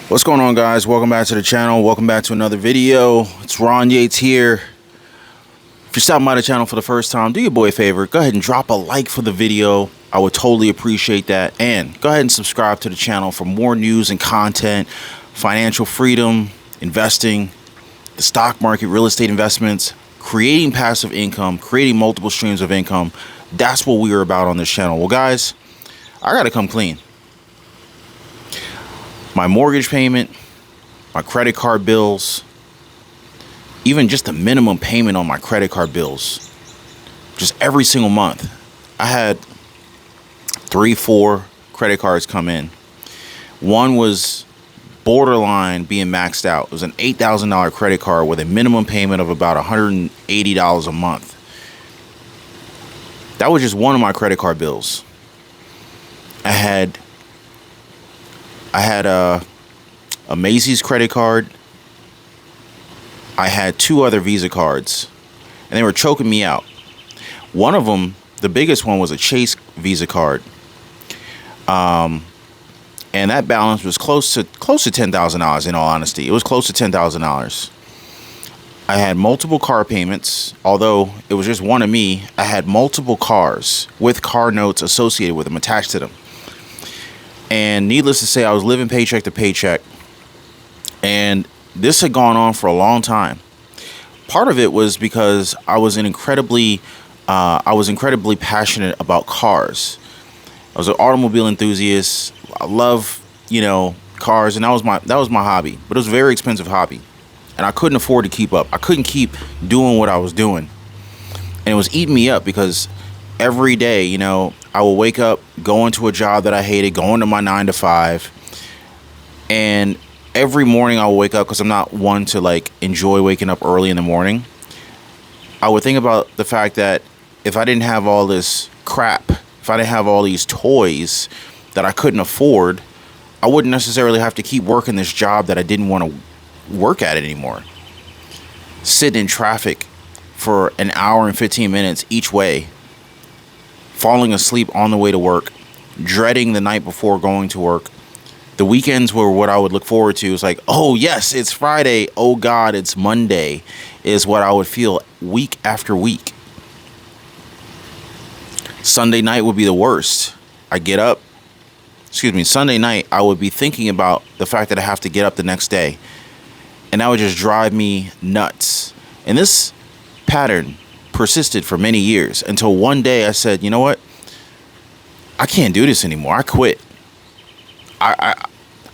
What's going on, guys? Welcome back to the channel. Welcome back to another video. It's Ron Yates here. If you're stopping by the channel for the first time, do your boy a favor. Go ahead and drop a like for the video. I would totally appreciate that. And go ahead and subscribe to the channel for more news and content, financial freedom, investing, the stock market, real estate investments, creating passive income, creating multiple streams of income. That's what we are about on this channel. Well, guys, I got to come clean. My mortgage payment, my credit card bills, even just the minimum payment on my credit card bills, just every single month. I had 3-4 credit cards come in. One was borderline being maxed out. It was an $8,000 credit card with a minimum payment of about $180 a month. That was just one of my credit card bills. I had a Macy's credit card. I had 2 other Visa cards, and they were choking me out. One of them, the biggest one, was a Chase Visa card, and that balance was close to $10,000. In all honesty, it was close to $10,000. I had multiple car payments. Although it was just one of me, I had multiple cars with car notes associated with them, attached to them. And needless to say, I was living paycheck to paycheck. And this had gone on for a long time. Part of it was because I was incredibly passionate about cars. I was an automobile enthusiast. I love, cars, and that was my hobby. But it was a very expensive hobby, and I couldn't afford to keep up. I couldn't keep doing what I was doing, and it was eating me up because every day, I would wake up, go into a job that I hated, go into my 9 to 5, and every morning I would wake up, because I'm not one to enjoy waking up early in the morning. I would think about the fact that if I didn't have all this crap, if I didn't have all these toys that I couldn't afford, I wouldn't necessarily have to keep working this job that I didn't want to work at anymore. Sitting in traffic for an hour and 15 minutes each way, falling asleep on the way to work, dreading the night before going to work. The weekends were what I would look forward to. It's like, oh yes, it's Friday. Oh God, it's Monday, is what I would feel week after week. Sunday night would be the worst. Sunday night, I would be thinking about the fact that I have to get up the next day. And that would just drive me nuts. And this pattern persisted for many years, until one day I said, you know what? I can't do this anymore. I quit. I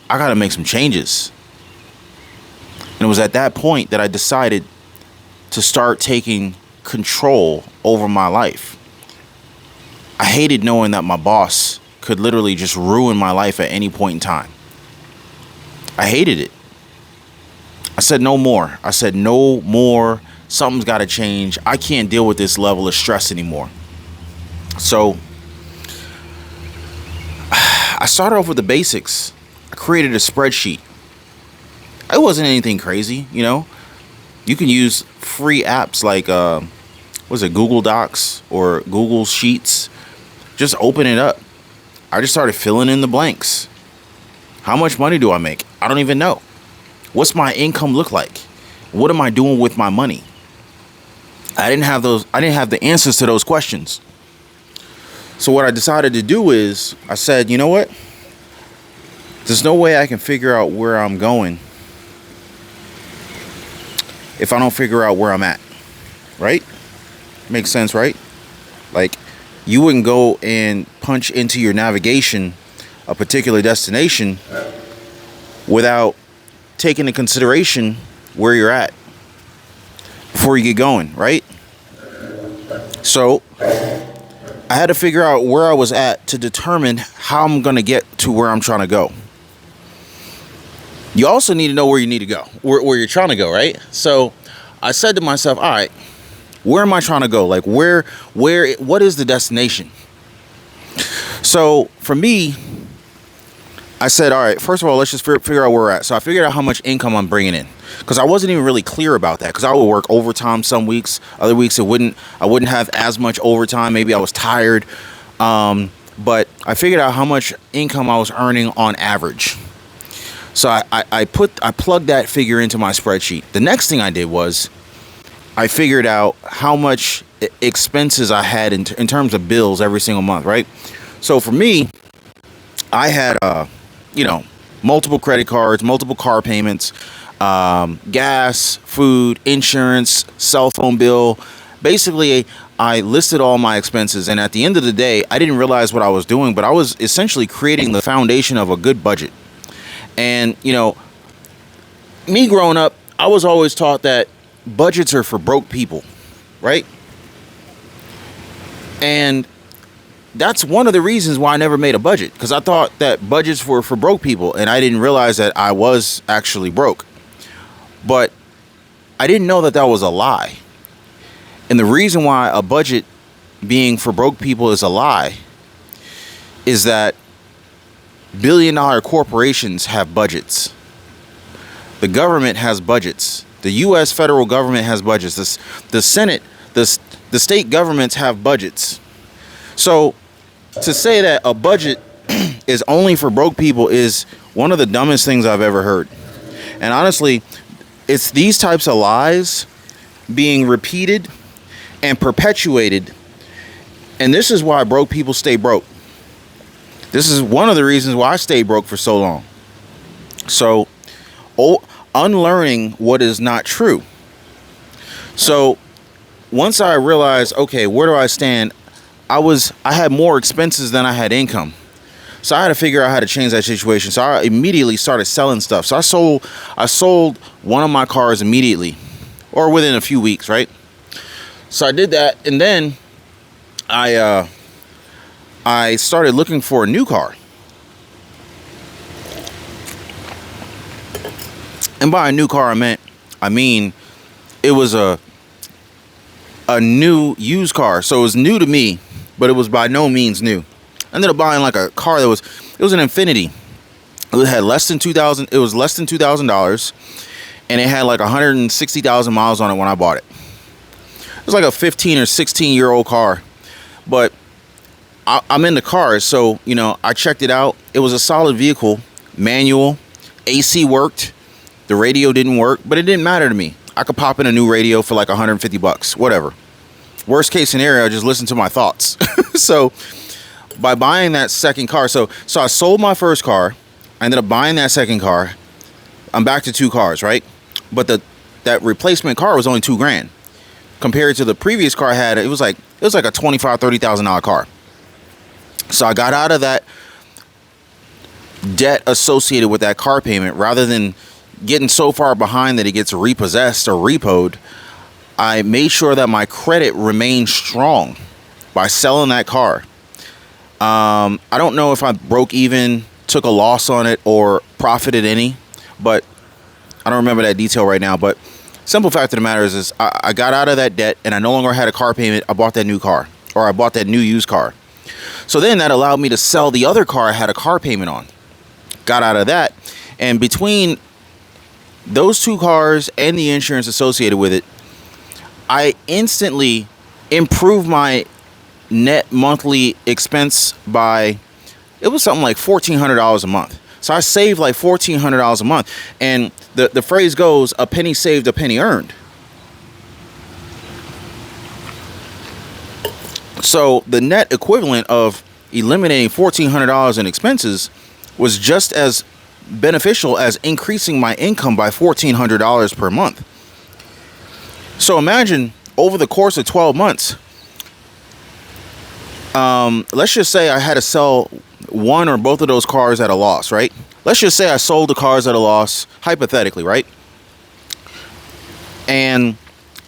got to make some changes. And it was at that point that I decided to start taking control over my life. I hated knowing that my boss could literally just ruin my life at any point in time. I hated it. I said no more. Something's got to change. I can't deal with this level of stress anymore. So I started off with the basics. I created a spreadsheet. It wasn't anything crazy, You can use free apps like Google Docs or Google Sheets. Just open it up. I just started filling in the blanks. How much money do I make? I don't even know. What's my income look like? What am I doing with my money? I didn't have the answers to those questions. So what I decided to do is, I said, you know what? There's no way I can figure out where I'm going if I don't figure out where I'm at. Right? Makes sense, right? You wouldn't go and punch into your navigation a particular destination without taking into consideration where you're at before you get going, right? So I had to figure out where I was at to determine how I'm going to get to where I'm trying to go. You also need to know where you need to go, where you're trying to go, right? So I said to myself, all right, where am I trying to go? What is the destination? So for me, I said, all right, first of all, let's just figure out where we're at. So I figured out how much income I'm bringing in, because I wasn't even really clear about that, because I would work overtime some weeks. Other weeks I wouldn't have as much overtime. Maybe I was tired. But I figured out how much income I was earning on average. So I plugged that figure into my spreadsheet. The next thing I did was I figured out how much expenses I had in terms of bills every single month, right? So for me, I had, multiple credit cards, multiple car payments, gas, food, insurance, cell phone bill. Basically, I listed all my expenses, and at the end of the day, I didn't realize what I was doing, but I was essentially creating the foundation of a good budget. And, me growing up, I was always taught that budgets are for broke people, right? And that's one of the reasons why I never made a budget, because I thought that budgets were for broke people, and I didn't realize that I was actually broke. But I didn't know that that was a lie. And the reason why a budget being for broke people is a lie is that billion-dollar corporations have budgets. The government has budgets. The U.S. federal government has budgets. The Senate, the state governments have budgets. So to say that a budget is only for broke people is one of the dumbest things I've ever heard. And honestly, it's these types of lies being repeated and perpetuated. And this is why broke people stay broke. This is one of the reasons why I stayed broke for so long. So, unlearning what is not true. So, once I realized, okay, where do I stand? I had more expenses than I had income. So I had to figure out how to change that situation. So I immediately started selling stuff. So I sold one of my cars immediately, or within a few weeks, right? So I did that, and then I started looking for a new car. And by a new car, I mean it was a new used car. So it was new to me, but it was by no means new. I ended up buying like a car it was an Infiniti. It had less than $2,000, and it had like 160,000 miles on it when I bought it. It was like a 15 or 16-year-old car, but I'm into cars, so I checked it out. It was a solid vehicle, manual, AC worked, the radio didn't work, but it didn't matter to me. I could pop in a new radio for like $150, whatever. Worst case scenario, just listen to my thoughts. So by buying that second car, so I sold my first car. I ended up buying that second car. I'm back to two cars, right? But that replacement car was only $2,000 compared to the previous car I had. It was like a $25,000-$30,000 car. So I got out of that debt associated with that car payment. Rather than getting so far behind that it gets repossessed or repoed, I made sure that my credit remained strong by selling that car. I don't know if I broke even, took a loss on it, or profited any, but I don't remember that detail right now. But simple fact of the matter is I got out of that debt, and I no longer had a car payment. I bought that new car, or I bought that new used car. So then that allowed me to sell the other car I had a car payment on. Got out of that, and between those two cars and the insurance associated with it, I instantly improved my net monthly expense by, it was something like $1,400 a month. So I saved like $1,400 a month. And the phrase goes, a penny saved, a penny earned. So the net equivalent of eliminating $1,400 in expenses was just as beneficial as increasing my income by $1,400 per month. So imagine over the course of 12 months, let's just say I had to sell one or both of those cars at a loss, right? Let's just say I sold the cars at a loss, hypothetically, right? And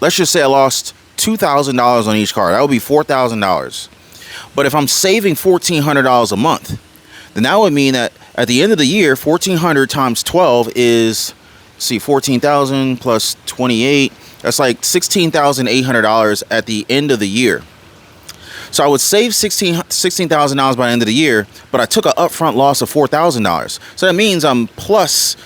let's just say I lost $2,000 on each car. That would be $4,000. But if I'm saving $1,400 a month, then that would mean that at the end of the year, 1,400 times 12 is, see, 14,000 plus 28. That's like $16,800 at the end of the year. So I would save $16,000 by the end of the year, but I took an upfront loss of $4,000. So that means I'm plus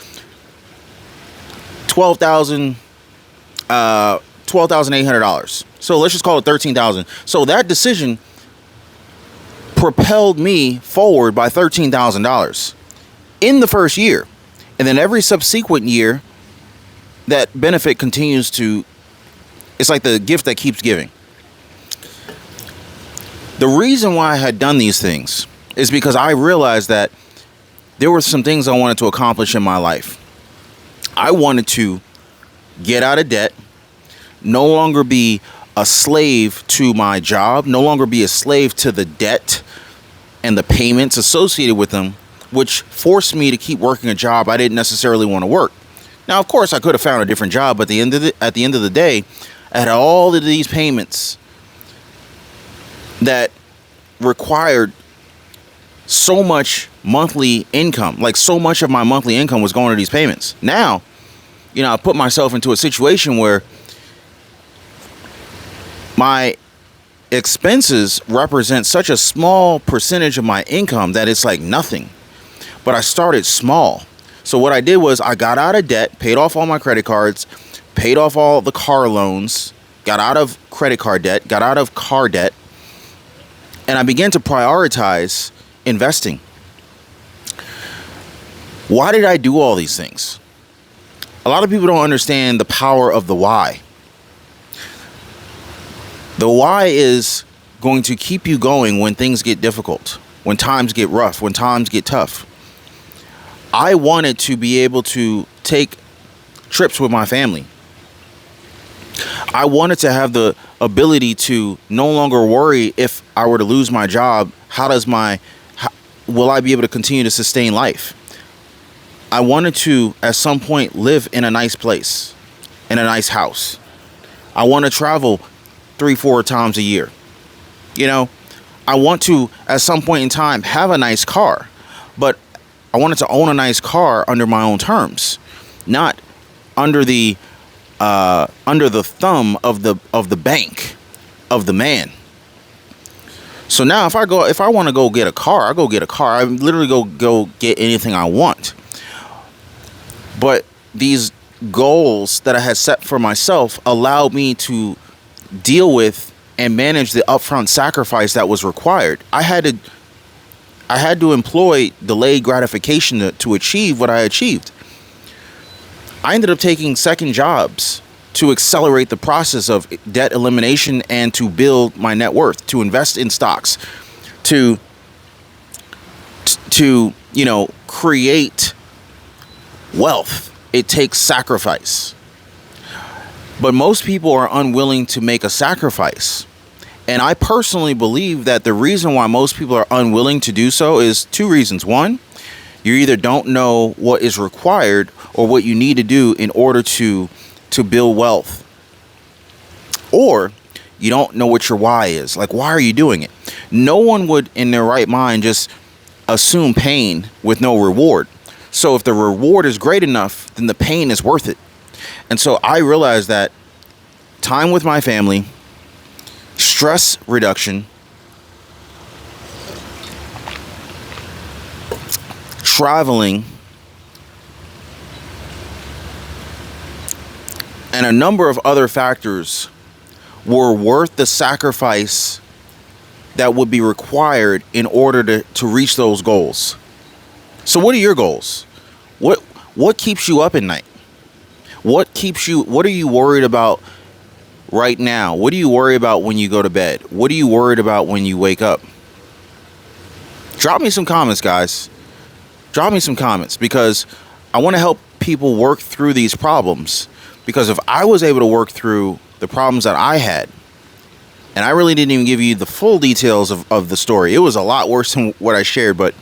$12,800. So let's just call it $13,000. So that decision propelled me forward by $13,000 in the first year. And then every subsequent year, that benefit continues to, it's like the gift that keeps giving. The reason why I had done these things is because I realized that there were some things I wanted to accomplish in my life. I wanted to get out of debt, no longer be a slave to my job, no longer be a slave to the debt and the payments associated with them, which forced me to keep working a job I didn't necessarily want to work. Now, of course, I could have found a different job, but at the end of the day, I had all of these payments that required so much monthly income. Like, so much of my monthly income was going to these payments. Now, I put myself into a situation where my expenses represent such a small percentage of my income that it's like nothing. But I started small. So what I did was I got out of debt, paid off all my credit cards, paid off all the car loans, got out of credit card debt, got out of car debt, and I began to prioritize investing. Why did I do all these things? A lot of people don't understand the power of the why. The why is going to keep you going when things get difficult, when times get rough, when times get tough. I wanted to be able to take trips with my family. I wanted to have the ability to no longer worry if I were to lose my job. Will I be able to continue to sustain life? I wanted to, at some point, live in a nice place, in a nice house. I want to travel 3-4 times a year. I want to, at some point in time, have a nice car, but I wanted to own a nice car under my own terms, not under the thumb of the bank, of the man. So now if I want to go get a car, I go get a car. I literally go get anything I want. But these goals that I had set for myself allowed me to deal with and manage the upfront sacrifice that was required. I had to employ delayed gratification to achieve what I achieved. I ended up taking second jobs to accelerate the process of debt elimination and to build my net worth, to invest in stocks, to create wealth. It takes sacrifice. But most people are unwilling to make a sacrifice. And I personally believe that the reason why most people are unwilling to do so is two reasons. One, you either don't know what is required or what you need to do in order to build wealth. Or you don't know what your why is. Like, why are you doing it? No one would, in their right mind, just assume pain with no reward. So if the reward is great enough, then the pain is worth it. And so I realized that time with my family, stress reduction, traveling, and a number of other factors were worth the sacrifice that would be required in order to reach those goals. So what are your goals? What keeps you up at night? What are you worried about right now? What do you worry about when you go to bed? What are you worried about when you wake up? Drop me some comments, guys. Drop me some comments, because I want to help people work through these problems. Because if I was able to work through the problems that I had, and I really didn't even give you the full details of the story. It was a lot worse than what I shared, but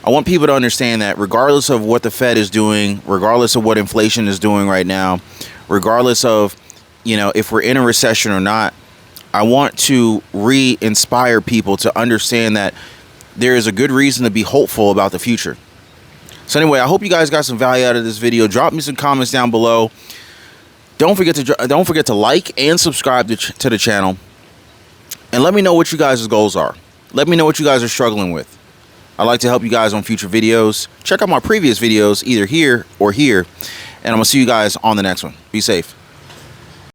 I want people to understand that regardless of what the Fed is doing, regardless of what inflation is doing right now, regardless of, if we're in a recession or not, I want to re-inspire people to understand that there is a good reason to be hopeful about the future. So anyway, I hope you guys got some value out of this video. Drop me some comments down below. Don't forget to like and subscribe to the channel, and let me know what you guys' goals are. Let me know what you guys are struggling with. I'd like to help you guys on future videos. Check out my previous videos either here or here, and I'm gonna see you guys on the next one. Be safe.